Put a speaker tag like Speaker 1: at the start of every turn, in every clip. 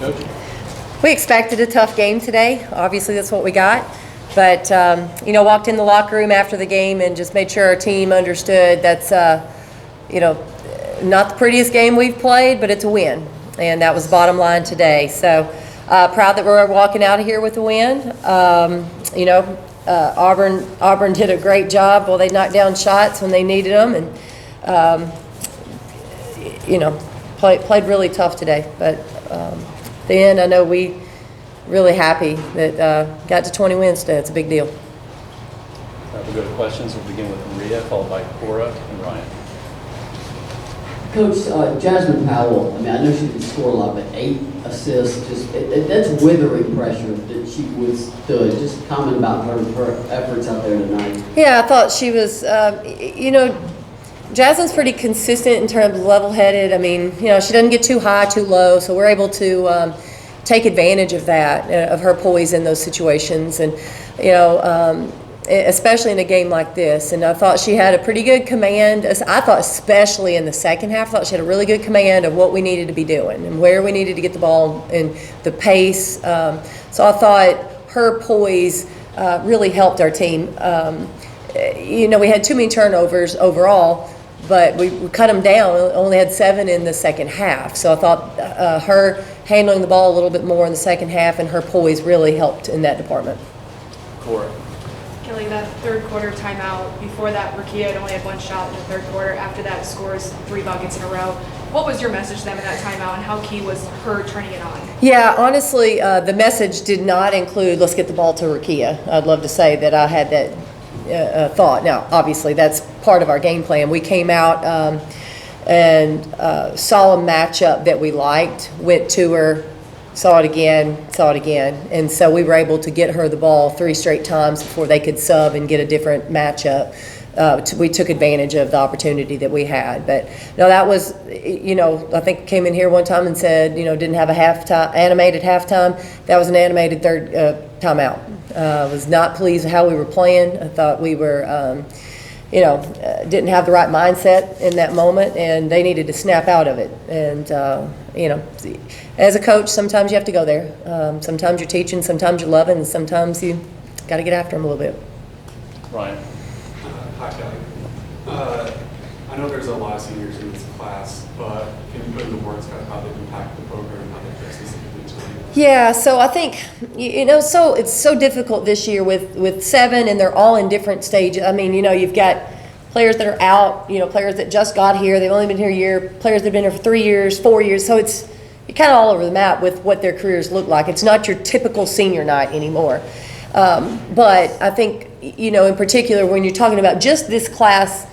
Speaker 1: Coach?
Speaker 2: We expected a tough game today. Obviously, that's what we got. But, walked in the locker room after the game and just made sure our team understood that's, not the prettiest game we've played, but it's a win. And that was the bottom line today. So proud that we're walking out of here with a win. Auburn did a great job. Well, they knocked down shots when they needed them. And, played really tough today. But at the end, I know we really happy that got to 20 wins today. It's a big deal.
Speaker 1: We'll go to questions. We'll begin with Maria, followed by Cora and Ryan.
Speaker 3: Coach, Jasmine Powell, I know she didn't score a lot, but 8 assists, that's withering pressure that she withstood. Just comment about her efforts out there tonight.
Speaker 2: Yeah, I thought she was, Jasmine's pretty consistent in terms of level-headed. She doesn't get too high, too low, so we're able to take advantage of that, of her poise in those situations, and especially in a game like this. And I thought she had a pretty good command. I thought especially in the second half, I thought she had a really good command of what we needed to be doing and where we needed to get the ball and the pace. So I thought her poise really helped our team. We had too many turnovers overall, but we cut them down. We only had 7 in the second half. So I thought her handling the ball a little bit more in the second half and her poise really helped in that department.
Speaker 1: Cora.
Speaker 4: Kellie, that third quarter timeout, before that, Rakia had only had 1 shot in the third quarter. After that, scores 3 buckets in a row. What was your message to them in that timeout, and how key was her turning it on?
Speaker 2: Yeah, honestly, the message did not include, let's get the ball to Rakia. I'd love to say that I had that thought. Now, obviously, that's part of our game plan. We came out and saw a matchup that we liked, went to her, saw it again, and so we were able to get her the ball 3 straight times before they could sub and get a different matchup. We took advantage of the opportunity that we had. But no, that was, I think came in here one time and said, didn't have a animated halftime. That was an animated third timeout. Was not pleased with how we were playing. I thought we were, didn't have the right mindset in that moment, and they needed to snap out of it. And, as a coach, sometimes you have to go there. Sometimes you're teaching, sometimes you're loving, and sometimes you got to get after them a little bit.
Speaker 1: Ryan.
Speaker 5: Hi, Kellie. I know there's a lot of seniors in this class, but can you put into words kind of how they've impacted the program, how they've fixed this tonight?
Speaker 2: Yeah, so I think, so it's so difficult this year with 7, and they're all in different stages. You've got players that are out, players that just got here, they've only been here a year, players that have been here for 3 years, 4 years, so you're kind of all over the map with what their careers look like. It's not your typical senior night anymore. But I think, in particular, when you're talking about just this class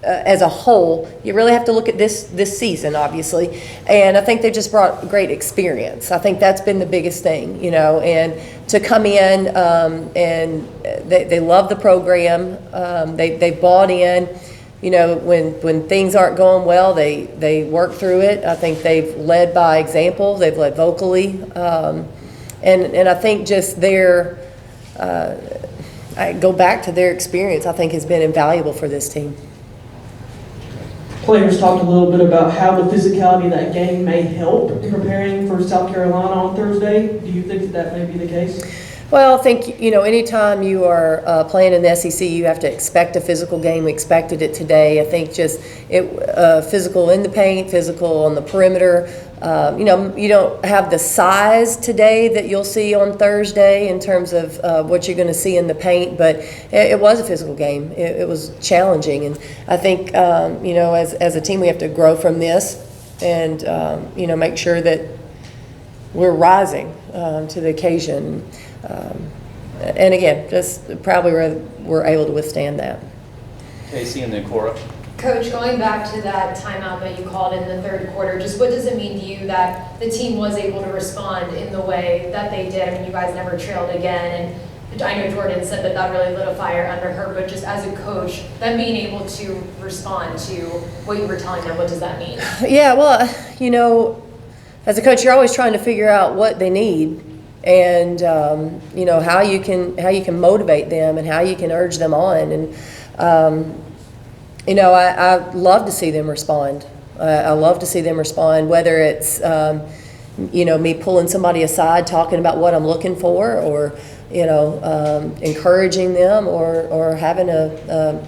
Speaker 2: as a whole, you really have to look at this season, obviously. And I think they just brought great experience. I think that's been the biggest thing, and to come in and they love the program. They bought in. When things aren't going well, they work through it. I think they've led by example. They've led vocally. And I think just I go back to their experience, I think has been invaluable for this team.
Speaker 6: Players talked a little bit about how the physicality of that game may help in preparing for South Carolina on Thursday. Do you think that may be the case?
Speaker 2: Well, I think, anytime you are playing in the SEC, you have to expect a physical game. We expected it today. I think just physical in the paint, physical on the perimeter. You don't have the size today that you'll see on Thursday in terms of what you're going to see in the paint, but it was a physical game. It was challenging, and I think, as a team, we have to grow from this and, make sure that we're rising to the occasion. And again, just probably we're able to withstand that.
Speaker 1: Casey and then Cora.
Speaker 7: Coach, going back to that timeout that you called in the third quarter, just what does it mean to you that the team was able to respond in the way that they did? You guys never trailed again, and I know Jordan said that really lit a fire under her, but just as a coach, them being able to respond to what you were telling them, what does that mean?
Speaker 2: Yeah, well, as a coach, you're always trying to figure out what they need. And how you can motivate them and how you can urge them on, and I love to see them respond. I love to see them respond, whether it's me pulling somebody aside, talking about what I'm looking for, or, encouraging them, or having a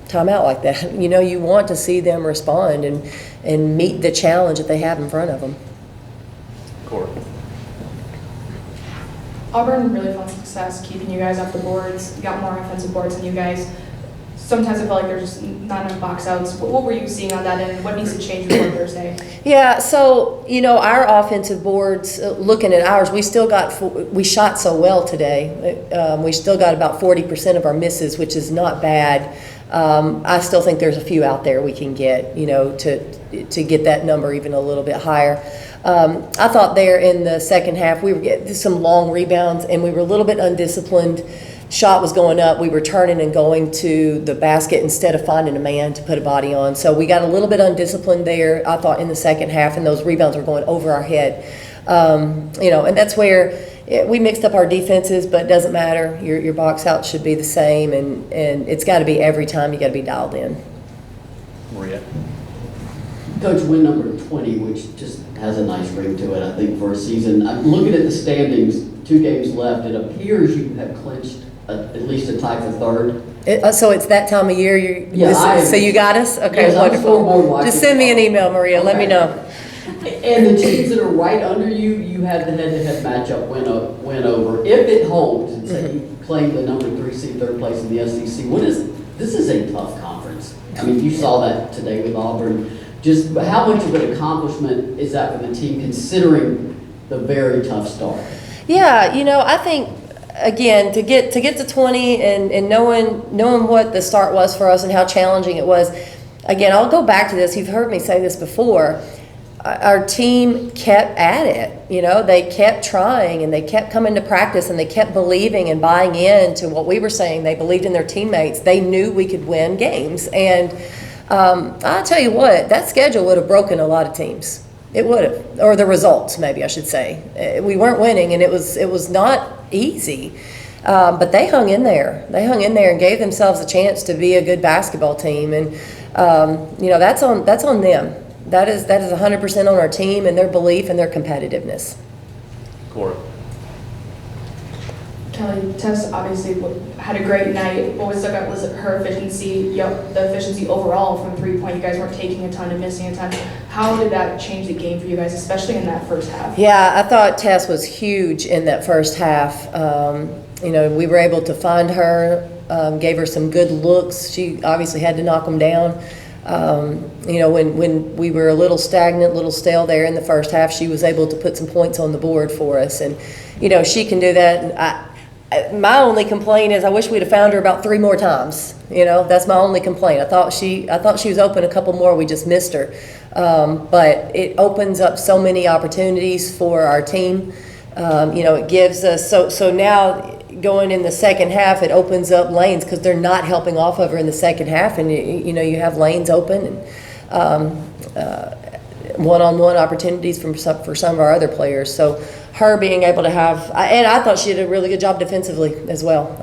Speaker 2: timeout like that. You want to see them respond and meet the challenge that they have in front of them.
Speaker 1: Cora.
Speaker 4: Auburn really found success keeping you guys off the boards, got more offensive boards than you guys. Sometimes I feel like there's just not enough box outs. What were you seeing on that end, and what needs to change before Thursday?
Speaker 2: Yeah, so, our offensive boards, looking at ours, we shot so well today. We still got about 40% of our misses, which is not bad. I still think there's a few out there we can get, to get that number even a little bit higher. I thought there in the second half, we were getting some long rebounds, and we were a little bit undisciplined. Shot was going up, we were turning and going to the basket instead of finding a man to put a body on. So we got a little bit undisciplined there, I thought, in the second half, and those rebounds were going over our head. And that's where we mixed up our defenses, but it doesn't matter. Your box out should be the same, and it's got to be every time. You got to be dialed in.
Speaker 1: Maria.
Speaker 3: Coach, win number 20, which just has a nice ring to it, I think, for a season. I'm looking at the standings, 2 games left. It appears you have clinched at least a tie for third.
Speaker 2: So it's that time of year. So you got us? Okay,
Speaker 3: yes,
Speaker 2: wonderful. Just send me an email, Maria. Okay. Let me know.
Speaker 3: And the teams that are right under you, you have the head-to-head matchup win over. If it holds, and say you claim the number 3 seed, third place in the SEC, this is a tough conference. I mean, you saw that today with Auburn. Just how much of an accomplishment is that for the team, considering the very tough start?
Speaker 2: Yeah, I think, again, to get to 20 and knowing what the start was for us and how challenging it was. Again, I'll go back to this. You've heard me say this before. Our team kept at it. They kept trying, and they kept coming to practice, and they kept believing and buying into what we were saying. They believed in their teammates. They knew we could win games. And I'll tell you what, that schedule would have broken a lot of teams. It would have, or the results, maybe I should say. We weren't winning, and it was not easy. But they hung in there. They hung in there and gave themselves a chance to be a good basketball team. And that's on them. That is 100% on our team and their belief and their competitiveness.
Speaker 1: Cora.
Speaker 4: Kellie, Tess obviously had a great night. What was stuck out was her efficiency, the efficiency overall from 3-point. You guys weren't taking a ton and missing a ton. How did that change the game for you guys, especially in that first half? Yeah,
Speaker 2: I thought Tess was huge in that first half. We were able to find her, gave her some good looks. She obviously had to knock them down. When we were a little stagnant, a little stale there in the first half, she was able to put some points on the board for us. And, she can do that. And my only complaint is I wish we'd have found her about 3 more times. That's my only complaint. I thought she was open a couple more. We just missed her. But it opens up so many opportunities for our team. It gives us, so now going in the second half, it opens up lanes because they're not helping off of her in the second half, and you have lanes open and one-on-one opportunities for some of our other players. So her being able to have, and I thought she did a really good job defensively as well.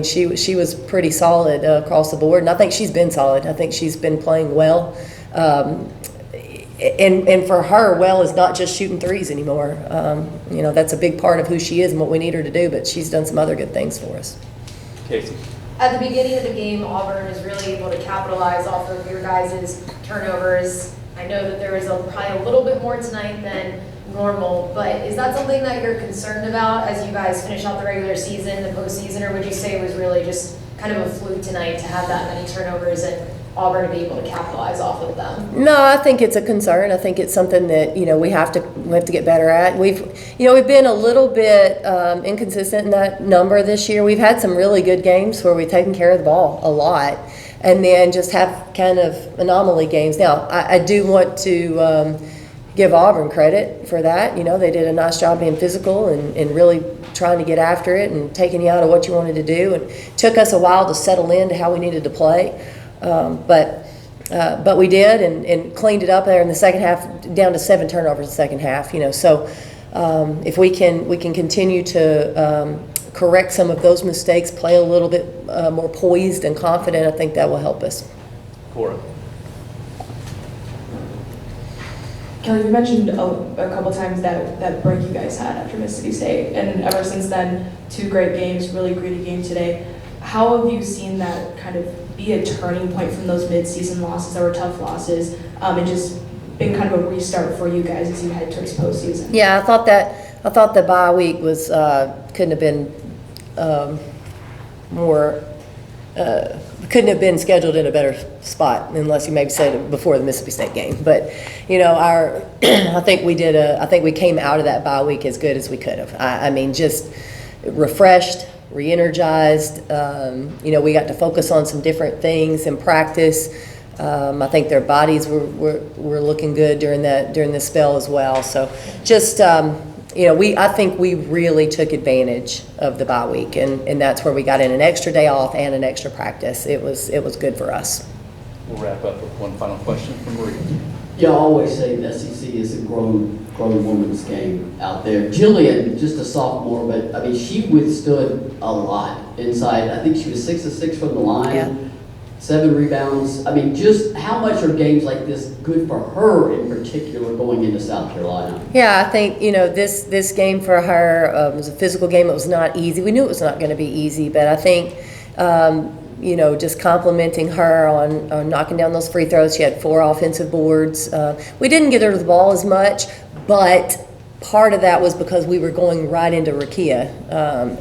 Speaker 2: She was pretty solid across the board, and I think she's been solid. I think she's been playing well. And for her, well is not just shooting threes anymore. That's a big part of who she is and what we need her to do, but she's done some other good things for us.
Speaker 1: Casey.
Speaker 7: At the beginning of the game, Auburn was really able to capitalize off of your guys' turnovers. I know that there was probably a little bit more tonight than normal, but is that something that you're concerned about as you guys finish out the regular season, the postseason, or would you say it was really just kind of a fluke tonight to have that many turnovers and Auburn to be able to capitalize off of them?
Speaker 2: No, I think it's a concern. I think it's something that we have to get better at. We've been a little bit inconsistent in that number this year. We've had some really good games where we've taken care of the ball a lot, and then just have kind of anomaly games. Now, I do want to give Auburn credit for that. They did a nice job being physical and really trying to get after it and taking you out of what you wanted to do. And it took us a while to settle into how we needed to play. But we did and cleaned it up there in the second half, down to 7 turnovers in the second half. So if we can continue to correct some of those mistakes, play a little bit more poised and confident, I think that will help us.
Speaker 1: Cora.
Speaker 4: Kelly, you mentioned a couple times that break you guys had after Mississippi State, and ever since then, 2 great games, really gritty game today. How have you seen that kind of be a turning point from those mid-season losses that were tough losses, and just been kind of a restart for you guys as you head towards postseason?
Speaker 2: Yeah, I thought the bye week was couldn't have been more. Couldn't have been scheduled in a better spot unless you maybe said it before the Mississippi State game. But you know, I think we came out of that bye week as good as we could have. I mean, just refreshed, re-energized. You know, we got to focus on some different things in practice. I think their bodies were looking good during this spell as well. So just you know, I think we really took advantage of the bye week, and that's where we got in an extra day off and an extra practice. It was good for us.
Speaker 1: We'll wrap up with one final question from Maria.
Speaker 3: Y'all always say the SEC is a grown woman's game out there. Jillian, just a sophomore, but I mean, she withstood a lot inside. I think she was 6 of 6 from the line.
Speaker 2: Yeah.
Speaker 3: 7 rebounds. I mean, just how much are games like this good for her in particular going into South Carolina?
Speaker 2: Yeah, I think, you know, this game for her was a physical game. It was not easy. We knew it was not going to be easy, but I think, you know, just complimenting her on knocking down those free throws. She had 4 offensive boards. We didn't get her the ball as much, but part of that was because we were going right into Rakia.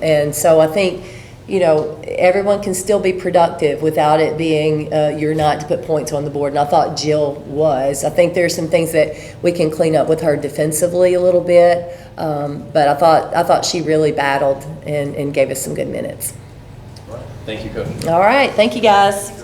Speaker 2: And so I think, you know, everyone can still be productive without it being you're not to put points on the board. And I thought Jill was. I think there's some things that we can clean up with her defensively a little bit. But I thought she really battled and gave us some good minutes.
Speaker 1: All right. Thank you, Coach.
Speaker 2: All right. Thank you, guys.